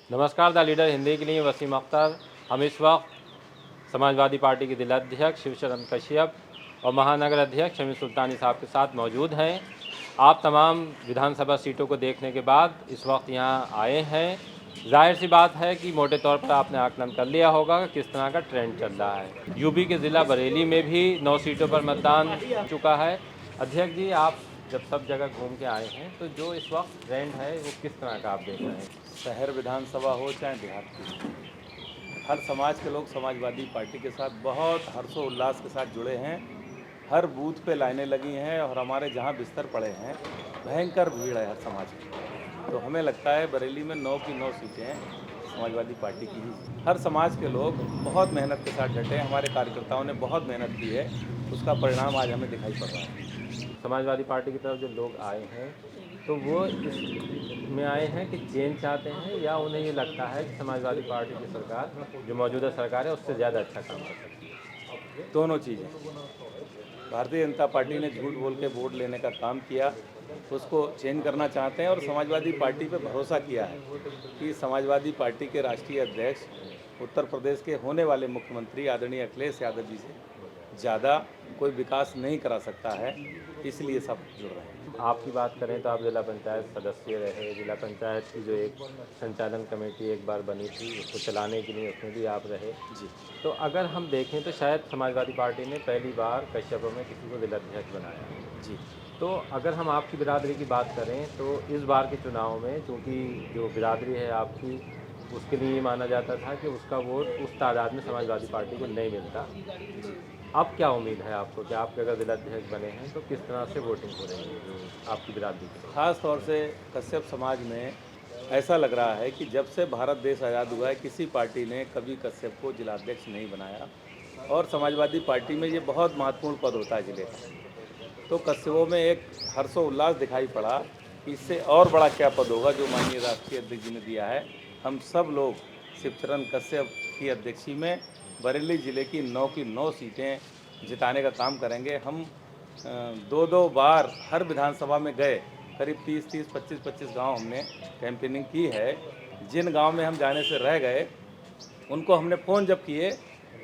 नमस्कार, the leader Hindi के लिए वसीम अख्तर। हम इस वक्त समाजवादी पार्टी के जिलाध्यक्ष शिवशरण कश्यप और महानगर अध्यक्ष शमी सुल्तानी साहब के साथ मौजूद हैं। आप तमाम विधानसभा सीटों को देखने के बाद इस वक्त यहाँ आए हैं। जाहिर सी बात है कि मोटे तौर पर आपने आकलन कर लिया होगा कि किस तरह का ट्रेंड चल रहा है। यूपी के ज़िला बरेली में भी 9 सीटों पर मतदान हो चुका है। अध्यक्ष जी, आप जब सब जगह घूम के आए हैं तो जो इस वक्त ट्रेंड है वो किस तरह का आप देख रहे हैं? शहर विधानसभा हो चाहे देहात की, हर समाज के लोग समाजवादी पार्टी के साथ बहुत हर्षोल्लास के साथ जुड़े हैं। हर बूथ पे लाइनें लगी हैं और हमारे जहां बिस्तर पड़े हैं भयंकर भीड़ है हर समाज की। तो हमें लगता है बरेली में 9 की 9 सीटें समाजवादी पार्टी की ही। हर समाज के लोग बहुत मेहनत के साथ डटे हैं, हमारे कार्यकर्ताओं ने बहुत मेहनत की है, उसका परिणाम आज हमें दिखाई पड़ रहा है। समाजवादी पार्टी की तरफ जो लोग आए हैं तो वो इसमें आए हैं कि चेंज चाहते हैं, या उन्हें ये लगता है कि समाजवादी पार्टी की सरकार जो मौजूदा सरकार है उससे ज़्यादा अच्छा काम कर सकती है? दोनों चीज़ें। भारतीय जनता पार्टी ने झूठ बोल के वोट लेने का काम किया, उसको चेंज करना चाहते हैं और समाजवादी पार्टी पे भरोसा किया है कि समाजवादी पार्टी के राष्ट्रीय अध्यक्ष उत्तर प्रदेश के होने वाले मुख्यमंत्री आदरणीय अखिलेश यादव जी से ज़्यादा कोई विकास नहीं करा सकता है, इसलिए सब जुड़ रहे हैं। आपकी बात करें तो आप जिला पंचायत सदस्य रहे। जिला पंचायत की जो एक संचालन कमेटी एक बार बनी थी उसको चलाने के लिए उसमें भी आप रहे। जी। तो अगर हम देखें तो शायद समाजवादी पार्टी ने पहली बार कश्यपों में किसी को जिलाध्यक्ष बनाया। जी। तो अगर हम आपकी बिरादरी की बात करें तो इस बार के चुनाव में चूँकि जो बिरादरी है आपकी, उसके लिए ये माना जाता था कि उसका वोट उस तादाद में समाजवादी पार्टी को नहीं मिलता। अब क्या उम्मीद है आपको कि आप अगर जिलाध्यक्ष बने हैं तो किस तरह से वोटिंग हो रही है जो आपकी बिरादरी की? खास तौर से कश्यप समाज में ऐसा लग रहा है कि जब से भारत देश आज़ाद हुआ है किसी पार्टी ने कभी कश्यप को जिलाध्यक्ष नहीं बनाया, और समाजवादी पार्टी में ये बहुत महत्वपूर्ण पद होता है जिले का। तो कस्बों में एक हर्षोल्लास दिखाई पड़ा कि इससे और बड़ा क्या पद होगा जो माननीय राष्ट्रीय अध्यक्ष जी ने दिया है। हम सब लोग शिवचरण कश्यप की अध्यक्षी में बरेली ज़िले की 9 की 9 सीटें जिताने का काम करेंगे। हम दो दो बार हर विधानसभा में गए, करीब 30-30, 25-25 गांव हमने कैंपेनिंग की है। जिन गांव में हम जाने से रह गए उनको हमने फ़ोन जब किए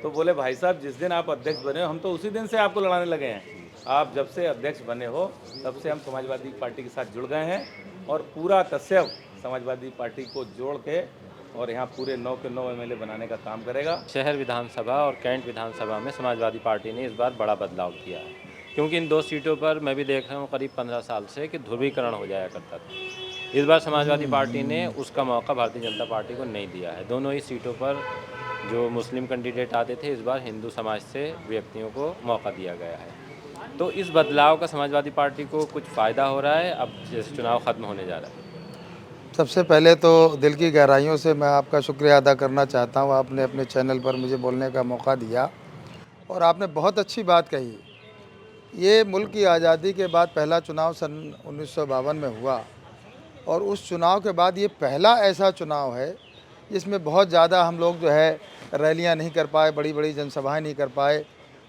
तो बोले, भाई साहब जिस दिन आप अध्यक्ष बने हो हम तो उसी दिन से आपको लड़ाने लगे हैं। आप जब से अध्यक्ष बने हो तब से हम समाजवादी पार्टी के साथ जुड़ गए हैं और पूरा कश्यप समाजवादी पार्टी को जोड़ के और यहाँ पूरे 9 के 9 एमएलए बनाने का काम करेगा। शहर विधानसभा और कैंट विधानसभा में समाजवादी पार्टी ने इस बार बड़ा बदलाव किया है, क्योंकि इन 2 सीटों पर मैं भी देख रहा हूँ करीब 15 साल से कि ध्रुवीकरण हो जाया करता था। इस बार समाजवादी पार्टी ने उसका मौका भारतीय जनता पार्टी को नहीं दिया है। दोनों ही सीटों पर जो मुस्लिम कैंडिडेट आते थे, इस बार हिंदू समाज से व्यक्तियों को मौका दिया गया है। तो इस बदलाव का समाजवादी पार्टी को कुछ फ़ायदा हो रहा है अब जैसे चुनाव ख़त्म होने जा रहा है? सबसे पहले तो दिल की गहराइयों से मैं आपका शुक्रिया अदा करना चाहता हूँ। आपने अपने चैनल पर मुझे बोलने का मौका दिया और आपने बहुत अच्छी बात कही। ये मुल्क की आज़ादी के बाद पहला चुनाव सन 1952 में हुआ और उस चुनाव के बाद ये पहला ऐसा चुनाव है जिसमें बहुत ज़्यादा हम लोग जो है रैलियाँ नहीं कर पाए, बड़ी बड़ी जनसभाएँ नहीं कर पाए,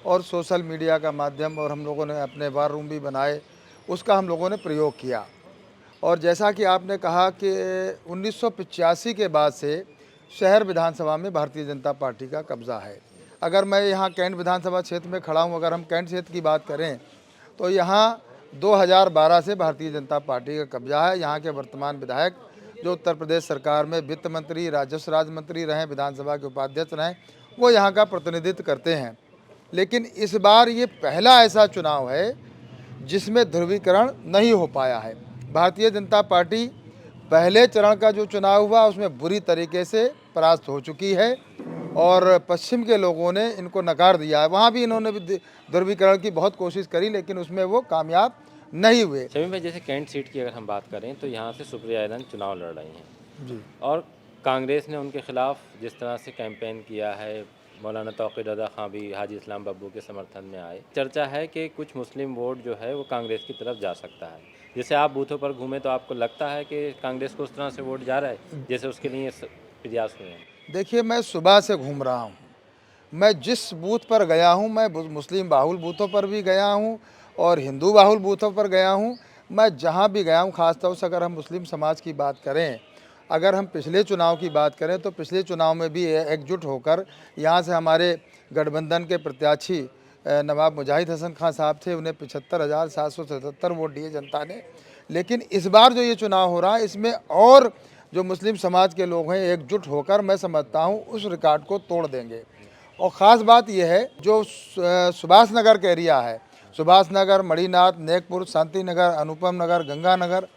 और सोशल मीडिया का माध्यम और हम लोगों ने अपने वार रूम भी बनाए, उसका हम लोगों ने प्रयोग किया। और जैसा कि आपने कहा कि 1985 के बाद से शहर विधानसभा में भारतीय जनता पार्टी का कब्ज़ा है। अगर मैं यहाँ कैंट विधानसभा क्षेत्र में खड़ा हूँ, अगर हम कैंट क्षेत्र की बात करें तो यहाँ 2012 से भारतीय जनता पार्टी का कब्ज़ा है। यहाँ के वर्तमान विधायक जो उत्तर प्रदेश सरकार में वित्त मंत्री, राजस्व राज्य मंत्री रहे, विधानसभा के उपाध्यक्ष रहे, वो यहाँ का प्रतिनिधित्व करते हैं। लेकिन इस बार ये पहला ऐसा चुनाव है जिसमें ध्रुवीकरण नहीं हो पाया है। भारतीय जनता पार्टी पहले चरण का जो चुनाव हुआ उसमें बुरी तरीके से परास्त हो चुकी है और पश्चिम के लोगों ने इनको नकार दिया है। वहाँ भी इन्होंने भी ध्रुवीकरण की बहुत कोशिश करी लेकिन उसमें वो कामयाब नहीं हुए। शमी भाई, जैसे कैंट सीट की अगर हम बात करें तो यहाँ से सुप्रिया ईरानी चुनाव लड़ रही हैं जी। और कांग्रेस ने उनके खिलाफ जिस तरह से कैंपेन किया है, मौलाना तौक़ीर रज़ा खां भी हाजी इस्लाम बब्बू के समर्थन में आए। चर्चा है कि कुछ मुस्लिम वोट जो है वो कांग्रेस की तरफ जा सकता है। जैसे आप बूथों पर घूमे तो आपको लगता है कि कांग्रेस को उस तरह से वोट जा रहा है जैसे उसके लिए प्रयास हुए हैं? देखिए, मैं सुबह से घूम रहा हूँ, मैं जिस बूथ पर गया हूँ, मैं मुस्लिम बाहुल बूथों पर भी गया हूँ और हिंदू बाहुल बूथों पर गया हूँ। मैं जहाँ भी गया हूँ, ख़ास तौर से अगर हम मुस्लिम समाज की बात करें अगर हम पिछले चुनाव की बात करें तो पिछले चुनाव में भी एकजुट होकर यहाँ से हमारे गठबंधन के प्रत्याशी नवाब मुजाहिद हसन खान साहब थे, उन्हें 75,777 वोट दिए जनता ने। लेकिन इस बार जो ये चुनाव हो रहा है इसमें और जो मुस्लिम समाज के लोग हैं एकजुट होकर मैं समझता हूँ उस रिकॉर्ड को तोड़ देंगे। और ख़ास बात यह है जो सुभाष नगर का एरिया है, सुभाष नगर, मणिनाथ, नेकपुर, शांति नगर, अनुपम नगर, गंगानगर,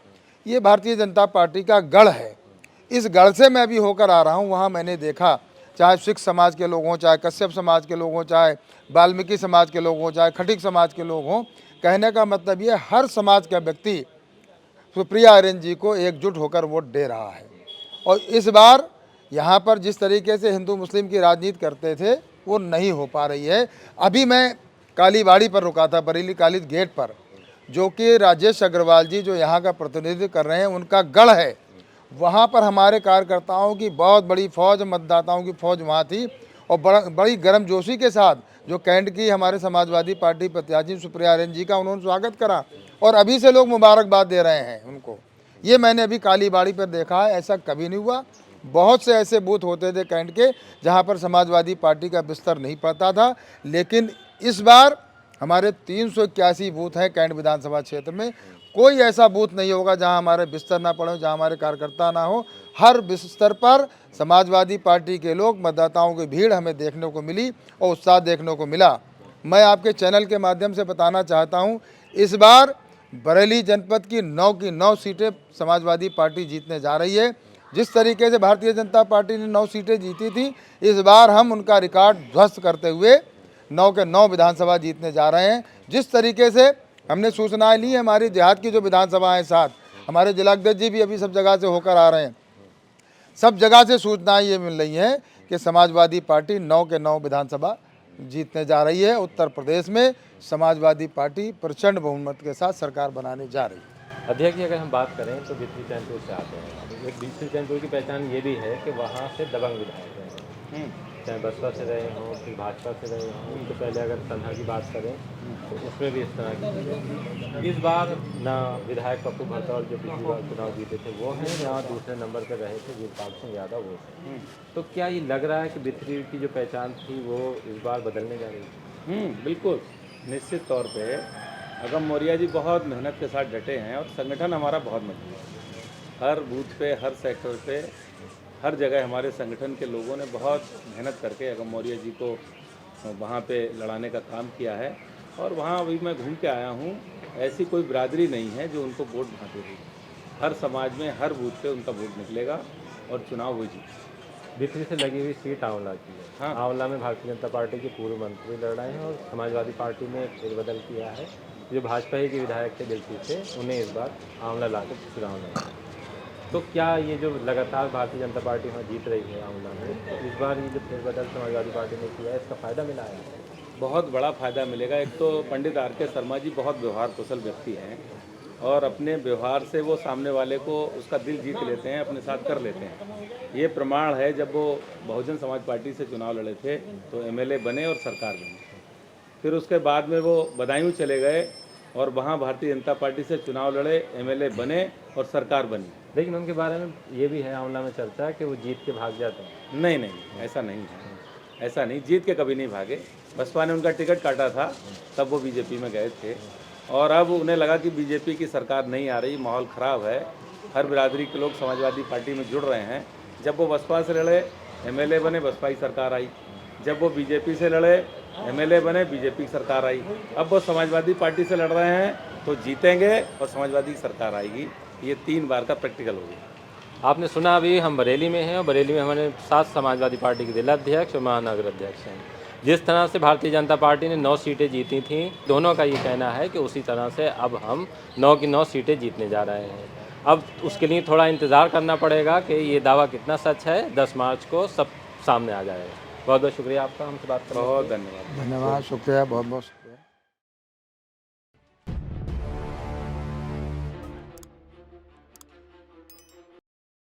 ये भारतीय जनता पार्टी का गढ़ है। इस गढ़ से मैं अभी होकर आ रहा हूँ। वहाँ मैंने देखा चाहे सिख समाज के लोग हों, चाहे कश्यप समाज के लोग हों, चाहे वाल्मीकि समाज के लोग हों, चाहे खटीक समाज के लोग हों, कहने का मतलब ये हर समाज का व्यक्ति सुप्रिया आर्यन जी को एकजुट होकर वोट दे रहा है। और इस बार यहाँ पर जिस तरीके से हिंदू मुस्लिम की राजनीति करते थे वो नहीं हो पा रही है। अभी मैं कालीबाड़ी पर रुका था, बरेली काली गेट पर, जो कि राजेश अग्रवाल जी जो यहाँ का प्रतिनिधित्व कर रहे हैं उनका गढ़ है। वहाँ पर हमारे कार्यकर्ताओं की बहुत बड़ी फौज, मतदाताओं की फौज वहाँ थी और बड़ी गर्मजोशी के साथ जो कैंट की हमारे समाजवादी पार्टी प्रत्याशी सुप्रिया आर्यन जी का उन्होंने स्वागत करा और अभी से लोग मुबारकबाद दे रहे हैं उनको। ये मैंने अभी कालीबाड़ी पर देखा है, ऐसा कभी नहीं हुआ। बहुत से ऐसे बूथ होते थे कैंट के जहाँ पर समाजवादी पार्टी का बिस्तर नहीं पड़ता था, लेकिन इस बार हमारे 381 बूथ हैं कैंट विधानसभा क्षेत्र में। कोई ऐसा बूथ नहीं होगा जहां हमारे बिस्तर ना पड़े, जहां हमारे कार्यकर्ता ना हो। हर बिस्तर पर समाजवादी पार्टी के लोग, मतदाताओं की भीड़ हमें देखने को मिली और उत्साह देखने को मिला। मैं आपके चैनल के माध्यम से बताना चाहता हूं, इस बार बरेली जनपद की 9 सीटें समाजवादी पार्टी जीतने जा रही है। जिस तरीके से भारतीय जनता पार्टी ने 9 सीटें जीती थी, इस बार हम उनका रिकॉर्ड ध्वस्त करते हुए 9 के 9 विधानसभा जीतने जा रहे हैं। जिस तरीके से हमने सूचनाएं ली, हमारी देहात की जो विधानसभाएं 7, हमारे जिलाध्यक्ष जी भी अभी सब जगह से होकर आ रहे हैं, सब जगह से सूचनाएं ये मिल रही हैं कि समाजवादी पार्टी 9 के 9 विधानसभा जीतने जा रही है। उत्तर प्रदेश में समाजवादी पार्टी प्रचंड बहुमत के साथ सरकार बनाने जा रही है। अध्यक्ष जी, अगर हम बात करें तो बिथरी चैनपुर से आते हैं। एक बिथरी चैनपुर की पहचान ये भी है कि वहाँ से दबंग विधायक हैं, चाहे बसपा से रहे हों फिर भाजपा से रहे हों। उनके पहले अगर सन्हा की बात करें तो उसमें भी इस तरह की चीज़ें। इस बार ना विधायक पप्पू भरतौल जो पिछली बार चुनाव जीते थे वो हैं, यहाँ दूसरे नंबर पर रहे थे वीरपाल सिंह यादव वो हैं। तो क्या ये लग रहा है कि बिथरी की जो पहचान थी वो इस बार बदलने जा रही है? बिल्कुल, निश्चित तौर पे अगम मौर्य जी बहुत मेहनत के साथ डटे हैं और संगठन हमारा बहुत मजबूत है। हर बूथ पे, हर सेक्टर पे, हर जगह हमारे संगठन के लोगों ने बहुत मेहनत करके अगम मौर्य जी को वहाँ पे लड़ाने का काम किया है। और वहाँ अभी मैं घूम के आया हूँ, ऐसी कोई बिरादरी नहीं है जो उनको वोट ना दे रही। हर समाज में हर बूथ पे उनका वोट निकलेगा और चुनाव हुई जी। बिथरी से लगी हुई सीट आंवला की है। हाँ। आंवला में भारतीय जनता पार्टी के पूर्व मंत्री लड़ रहे हैं और समाजवादी पार्टी ने फेरबदल किया है। जो भाजपा ही के विधायक थे बिथरी से, उन्हें इस बार आंवला लाकर चुनाव लड़ा। तो क्या ये जो लगातार भारतीय जनता पार्टी वहाँ जीत रही है आंवला में, तो इस बार ये जो फेरबदल समाजवादी पार्टी ने किया है इसका फ़ायदा मिला है? बहुत बड़ा फ़ायदा मिलेगा। एक तो पंडित R.K. शर्मा जी बहुत व्यवहार कुशल व्यक्ति हैं और अपने व्यवहार से वो सामने वाले को उसका दिल जीत लेते हैं, अपने साथ कर लेते हैं। ये प्रमाण है, जब वो बहुजन समाज पार्टी से चुनाव लड़े थे तो MLA बने और सरकार बनी। फिर उसके बाद में वो बदायूं चले गए और वहाँ भारतीय जनता पार्टी से चुनाव लड़े, MLA बने और सरकार बनी। लेकिन उनके बारे में ये भी है आंवला में चर्चा कि वो जीत के भाग जाते हैं। नहीं, ऐसा नहीं है, ऐसा नहीं, जीत के कभी नहीं भागे। बसपा ने उनका टिकट काटा था तब वो बीजेपी में गए थे और अब उन्हें लगा कि बीजेपी की सरकार नहीं आ रही, माहौल ख़राब है, हर बिरादरी के लोग समाजवादी पार्टी में जुड़ रहे हैं। जब वो बसपा से लड़े, MLA बने, बसपा की सरकार आई। जब वो बीजेपी से लड़े, MLA बने, बीजेपी की सरकार आई। अब वो समाजवादी पार्टी से लड़ रहे हैं तो जीतेंगे और समाजवादी की सरकार आएगी। ये 3 बार का प्रैक्टिकल हो गया। आपने सुना, अभी हम बरेली में हैं और बरेली में हमारे 7 समाजवादी पार्टी के जिलाध्यक्ष और महानगर अध्यक्ष हैं। जिस तरह से भारतीय जनता पार्टी ने 9 सीटें जीती थीं, दोनों का ये कहना है कि उसी तरह से अब हम 9 की 9 सीटें जीतने जा रहे हैं। अब उसके लिए थोड़ा इंतज़ार करना पड़ेगा कि ये दावा कितना सच है। 10 मार्च को सब सामने आ जाएगा। बहुत बहुत शुक्रिया आपका हमसे बात करने के लिए। बहुत धन्यवाद। धन्यवाद, शुक्रिया, बहुत बहुत।